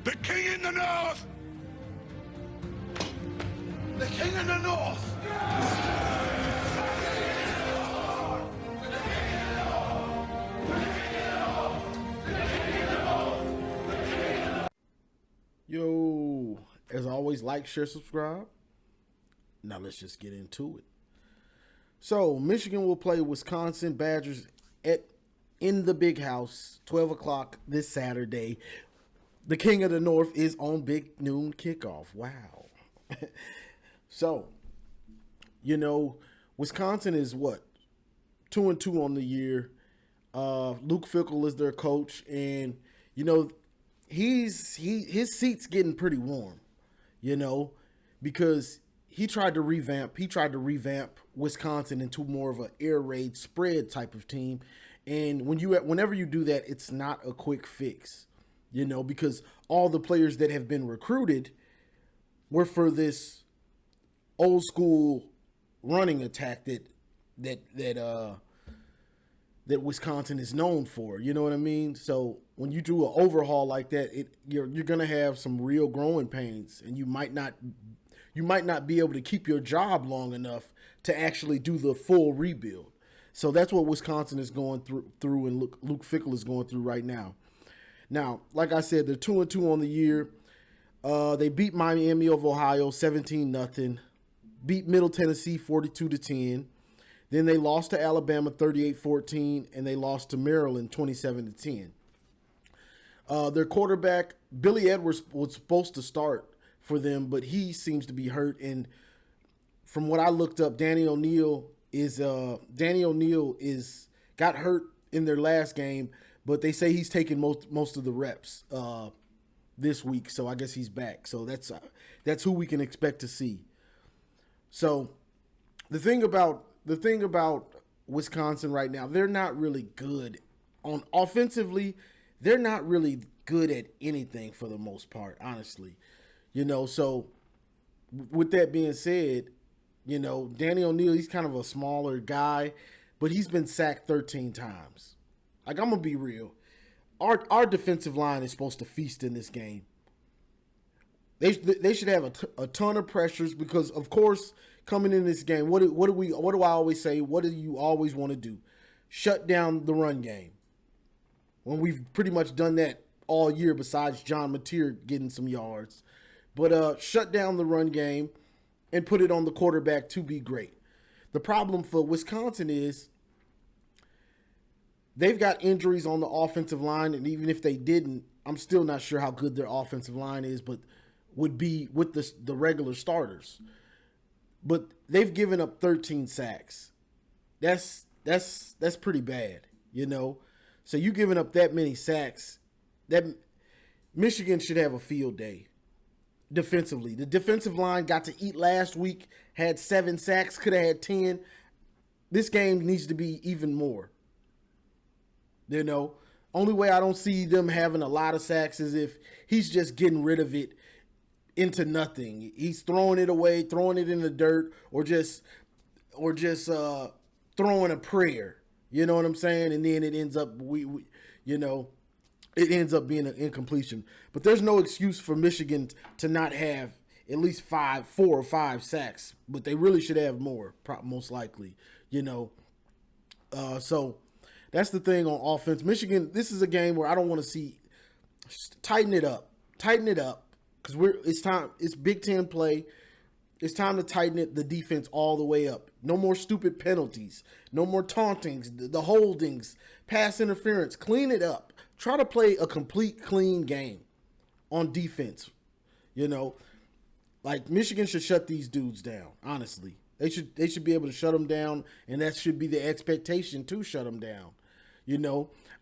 The king in the north! The king in the north! Yo, as always, like, share, subscribe. Now let's just get into it. So, Michigan will play Wisconsin Badgers in the Big House, 12 o'clock this Saturday. The King of the North is on Big Noon Kickoff. Wow. So, Wisconsin is what? 2-2 on the year. Luke Fickell is their coach, and his seat's getting pretty warm, because he tried to revamp Wisconsin into more of an air raid spread type of team. And whenever you do that, it's not a quick fix, because all the players that have been recruited were for this old school running attack that Wisconsin is known for. You know what I mean? So when you do an overhaul like that, you're gonna have some real growing pains, and you might not be able to keep your job long enough to actually do the full rebuild. So that's what Wisconsin is going through, and Luke Fickell is going through right now. Now, like I said, they're 2-2 on the year. They beat Miami of Ohio 17-0, beat Middle Tennessee 42-10. Then they lost to Alabama 38-14, and they lost to Maryland 27-10. Their quarterback, Billy Edwards, was supposed to start for them, but he seems to be hurt. And from what I looked up, Danny O'Neal got hurt in their last game, but they say he's taking most of the reps this week. So I guess he's back. So that's who we can expect to see. So the thing about Wisconsin right now, they're not really good on offensively. They're not really good at anything for the most part, honestly. So with that being said, Danny O'Neal, he's kind of a smaller guy, but he's been sacked 13 times. Like, I'm going to be real. Our defensive line is supposed to feast in this game. They should have a ton of pressures because, of course, coming in this game, what do I always say? What do you always want to do? Shut down the run game. When we've pretty much done that all year, besides John Mateer getting some yards. But shut down the run game and put it on the quarterback to be great. The problem for Wisconsin is they've got injuries on the offensive line, and even if they didn't, I'm still not sure how good their offensive line is, but would be with the regular starters. But they've given up 13 sacks. That's pretty bad, So you giving up that many sacks, that Michigan should have a field day defensively. The defensive line got to eat last week, had 7 sacks, could have had 10. This game needs to be even more. Only way I don't see them having a lot of sacks is if he's just getting rid of it into nothing. He's throwing it away, throwing it in the dirt, or just throwing a prayer. You know what I'm saying? And then it ends up it ends up being an incompletion. But there's no excuse for Michigan to not have at least 4 or 5 sacks. But they really should have more, most likely. So that's the thing on offense. Michigan, this is a game where I don't want to see. Tighten it up. Because it's time. It's Big Ten play. It's time to tighten the defense all the way up. No more stupid penalties. No more tauntings, the holdings, pass interference. Clean it up. Try to play a complete clean game on defense. Like Michigan should shut these dudes down, honestly. They should be able to shut them down, and that should be the expectation to shut them down.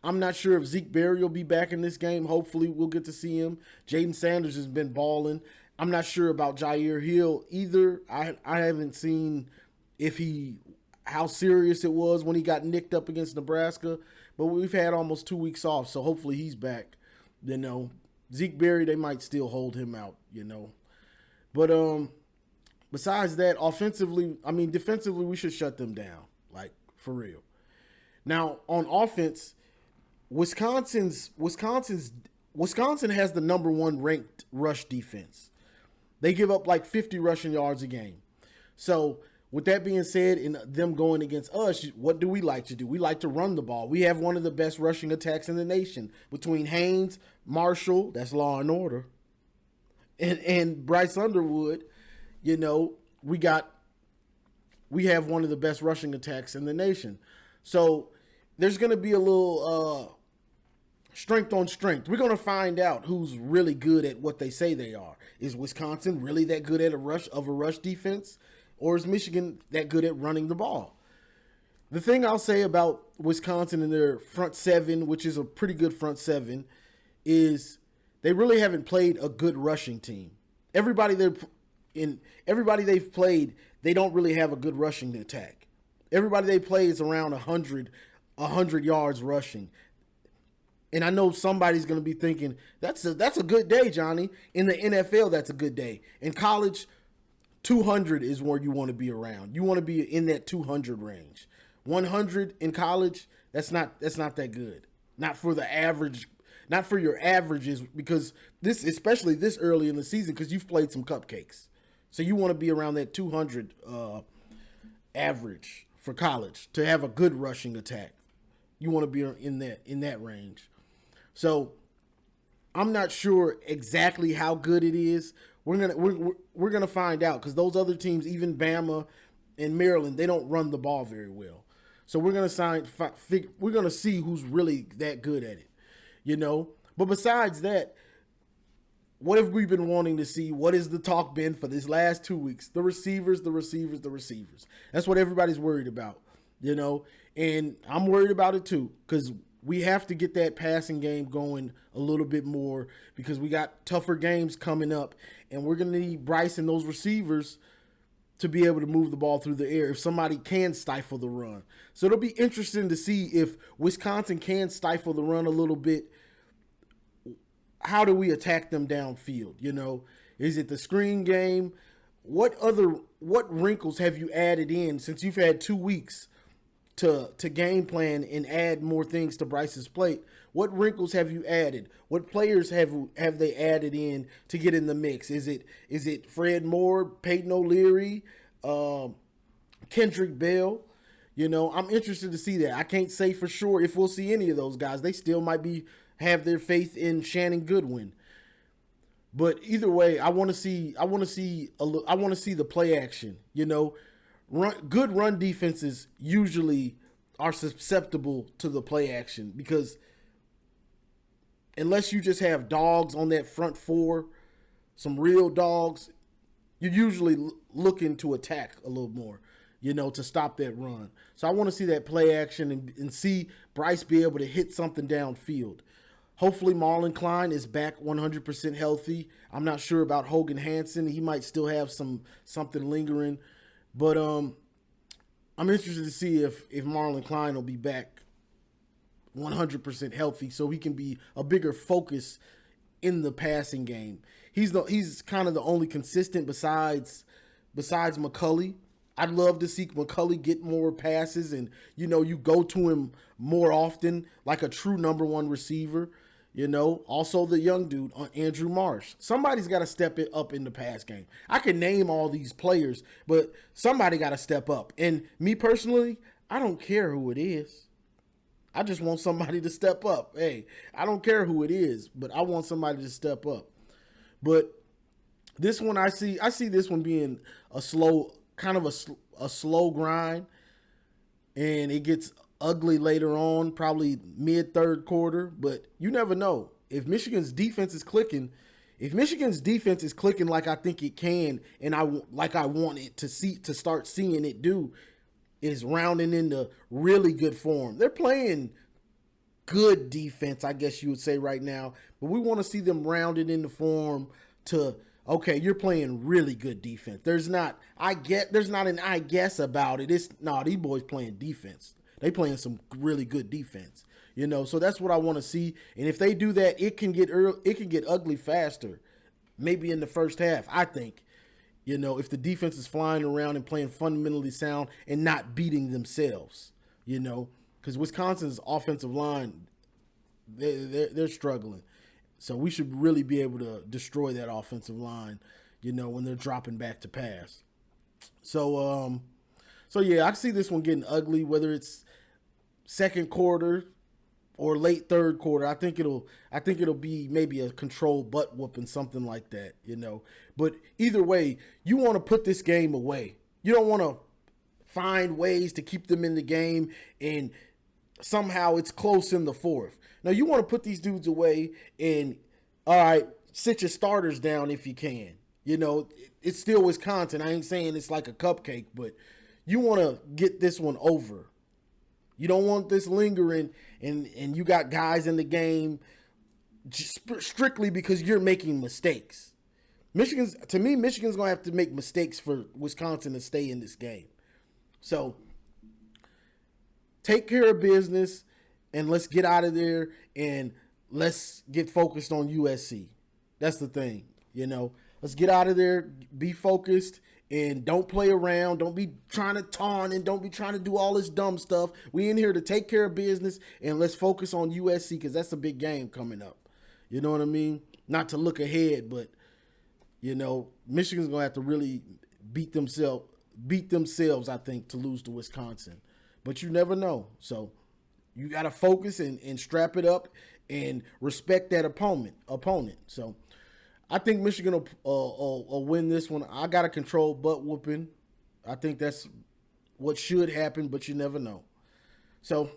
I'm not sure if Zeke Berry will be back in this game. Hopefully we'll get to see him. Jaden Sanders has been balling. I'm not sure about Jair Hill either. I haven't seen how serious it was when he got nicked up against Nebraska, but we've had almost 2 weeks off, so hopefully he's back. Zeke Berry, they might still hold him out, But besides that, defensively, we should shut them down, like, for real. Now, on offense, Wisconsin's Wisconsin has the number one ranked rush defense. They give up like 50 rushing yards a game. So with that being said, in them going against us, what do we like to do? We like to run the ball. We have one of the best rushing attacks in the nation between Haynes, Marshall, that's Law and Order, and Bryce Underwood. You know, we have one of the best rushing attacks in the nation. So there's going to be a little strength on strength. We're going to find out who's really good at what they say they are. Is Wisconsin really that good at a rush defense, or is Michigan that good at running the ball? The thing I'll say about Wisconsin and their front seven, which is a pretty good front seven, is they really haven't played a good rushing team. Everybody they've played, they don't really have a good rushing attack. Everybody they play is around 100 yards rushing. And I know somebody's going to be thinking, that's a good day, Johnny. In the NFL, that's a good day. In college, 200 is where you want to be around. You want to be in that 200 range. 100 in college, that's not that good. Not for the average, not for your averages, because especially this early in the season, because you've played some cupcakes. So you want to be around that 200 average for college to have a good rushing attack. You want to be in that range. So I'm not sure exactly how good it is. We're gonna find out, because those other teams, even Bama and Maryland, they don't run the ball very well. So we're gonna see who's really that good at it, you know. But besides that, what have we been wanting to see? What has the talk been for this last 2 weeks? The receivers. That's what everybody's worried about, you know. And I'm worried about it too, because we have to get that passing game going a little bit more, because we got tougher games coming up, and we're going to need Bryce and those receivers to be able to move the ball through the air if somebody can stifle the run. So it'll be interesting to see if Wisconsin can stifle the run a little bit. How do we attack them downfield? You know, is it the screen game? What wrinkles have you added in since you've had 2 weeks to game plan and add more things to Bryce's plate? What wrinkles have you added? What players have they added in to get in the mix? Is it Fred Moore, Peyton O'Leary, Kendrick Bell? You know, I'm interested to see that. I can't say for sure if we'll see any of those guys. They still might have their faith in Shannon Goodwin. But either way, I want to see the play action. You know, good run defenses usually are susceptible to the play action, because unless you just have dogs on that front four, some real dogs, you're usually looking to attack a little more, you know, to stop that run. So I want to see that play action and see Bryce be able to hit something downfield. Hopefully Marlon Klein is back 100% healthy. I'm not sure about Hogan Hansen. He might still have something lingering. But I'm interested to see if Marlon Klein will be back 100% healthy, so he can be a bigger focus in the passing game. He's kind of the only consistent besides McCulley. I'd love to see McCulley get more passes, and you know, you go to him more often like a true number one receiver. You know, also the young dude, Andrew Marsh. Somebody's got to step it up in the pass game. I can name all these players, but somebody got to step up. And me personally, I don't care who it is. I just want somebody to step up. Hey, I don't care who it is, but I want somebody to step up. But this one, I see this one being a slow grind, and it gets ugly later on, probably mid third quarter, but you never know. If Michigan's defense is clicking like I think it can, and I want it to start seeing it do, is rounding into really good form. They're playing good defense, I guess you would say right now, but we want to see them rounded into form to, okay, you're playing really good defense. There's not an I guess about it. These boys playing defense. They playing some really good defense, you know. So that's what I want to see. And if they do that, it can get ugly faster, maybe in the first half. I think, you know, if the defense is flying around and playing fundamentally sound and not beating themselves, you know, because Wisconsin's offensive line, they're struggling. So we should really be able to destroy that offensive line, when they're dropping back to pass. So yeah, I see this one getting ugly, whether it's second quarter or late third quarter. I think it'll be maybe a controlled butt whooping, something like that, But either way, you want to put this game away. You don't want to find ways to keep them in the game and somehow it's close in the fourth. Now you want to put these dudes away and, all right, sit your starters down if you can. It's still Wisconsin. I ain't saying it's like a cupcake, but you want to get this one over. You don't want this lingering and you got guys in the game just strictly because you're making mistakes. Michigan's going to have to make mistakes for Wisconsin to stay in this game. So take care of business and let's get out of there and let's get focused on USC. That's the thing, Let's get out of there, be focused, and don't play around. Don't be trying to taunt and don't be trying to do all this dumb stuff. We in here to take care of business and let's focus on USC because that's a big game coming up. You know what I mean? Not to look ahead, but, Michigan's going to have to really beat themselves, I think, to lose to Wisconsin. But you never know. So you got to focus and strap it up and respect that opponent. So I think Michigan will win this one. I got a controlled butt whooping. I think that's what should happen, but you never know. So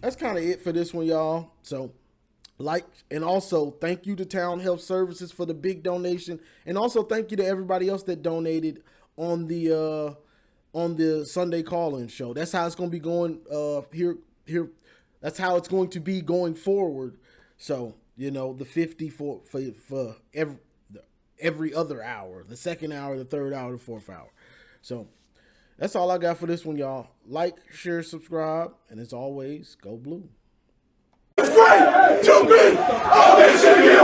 that's kind of it for this one, y'all. So and also thank you to Town Health Services for the big donation. And also thank you to everybody else that donated on the Sunday call-in show. That's how it's going to be going here. That's how it's going to be going forward. So, the 50 for every other hour, the second hour, the third hour, the fourth hour. So that's all I got for this one, y'all. Like, share, subscribe, and as always, go blue. It's great to be a Michigan